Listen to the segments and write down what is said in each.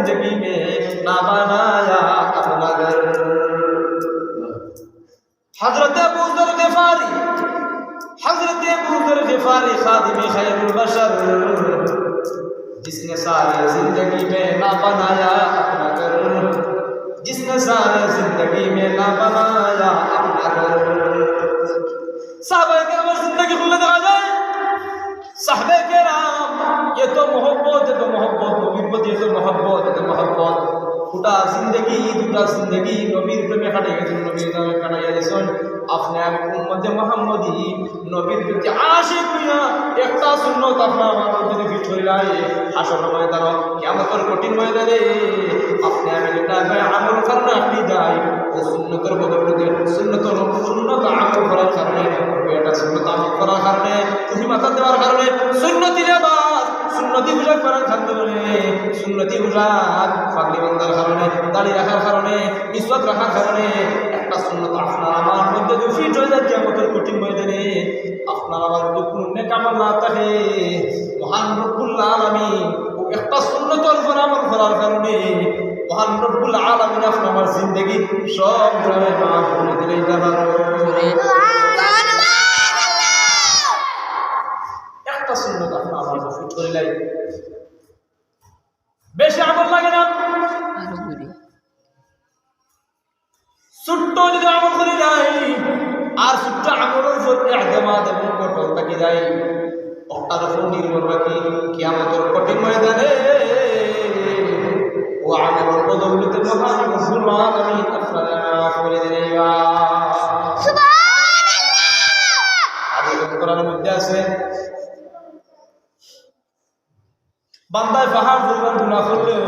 जिंदगी में ना बनाया अपना घर। हजरत अबू ज़र ग़िफ़ारी, हजरत अबू ज़र ग़िफ़ारी खादिम खैरुल बशर, जिसने सारी जिंदगी में ना बनाया अपना घर, जिसने सारी जिंदगी में ना बनाया अपना घर। साहबे किराम जिंदगी खुले देखा जाए, साहबे किराम ये तो मोहब्बत, ये तो मोहब्बत नबीर प्रति, ये तो मोहब्बत, ये तो मोहब्बत। গোটা জিন্দগি দুটা জিন্দগি নবীর প্রেমে কাটিয়ে গেছেন, নবীর নামে কাটাইয়া দিয়েছেন। আপনি আমি উম্মতে মুহাম্মদী নবীর প্রতি আশিক হইয়া একটা সুন্নত আপনার আমার মধ্যে যদি ছড়াই হাসর ময়দান কিয়ামতের কঠিন ময়দানে আপনি আমি যেটা আমল করলে আপনি যাই ও সুন্নতের বদলে সুন্নত আমল করার কারণে এটা সুন্নত আমল করার কারণে তুমি মাথা দেওয়ার কারণে সুন্নতি লেবাস সুন্নতি পোশাক পরার কারণে সুন্নতি পোশাক পাগড়ি বাঁধার কারণে দাড়ি রাখার কারণে ইসওয়াক রাখার কারণে একটা সুন্নত আপনার আমার মধ্যে যদি ফিট হয়ে যায় কিয়ামতের কঠিন ময়দানে আপনার আমার যদি কোনো নেক আমল না থাকে মহান রব্বুল আলামিন একটা সুন্নতের উপর আমল করার কারণে মহান রব্বুল আলামিন আপনার আমার জিন্দেগি সব গুনাহে মাফ করে দিলেই তারা একটা সুন্নত আপনার আমার ফিট করে লাই বেশি আমল লাগে না ছোট্ট যদি আমল করে যাই আর ছোট্ট আমলের উপর ইহতেমাদ এবং কঠোর থাকি যাই ওটার উপর নির্ভর রাখি কিয়ামতের কঠিন ময়দানে ও আমলের বদৌলতে মহান রব্বুল আলামিন আপনারা মাফ করে দিলেন। সুবহানাল্লাহ। আদি কোরআনের মধ্যে আছে বান্দায় পাহাড় পরিমাণ গুনাহ করলেও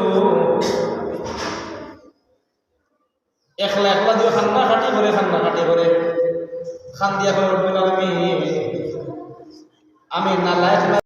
একলা একলা দিয়ে খান্না কাটি করে খান দিয়া করে আমি না লাইক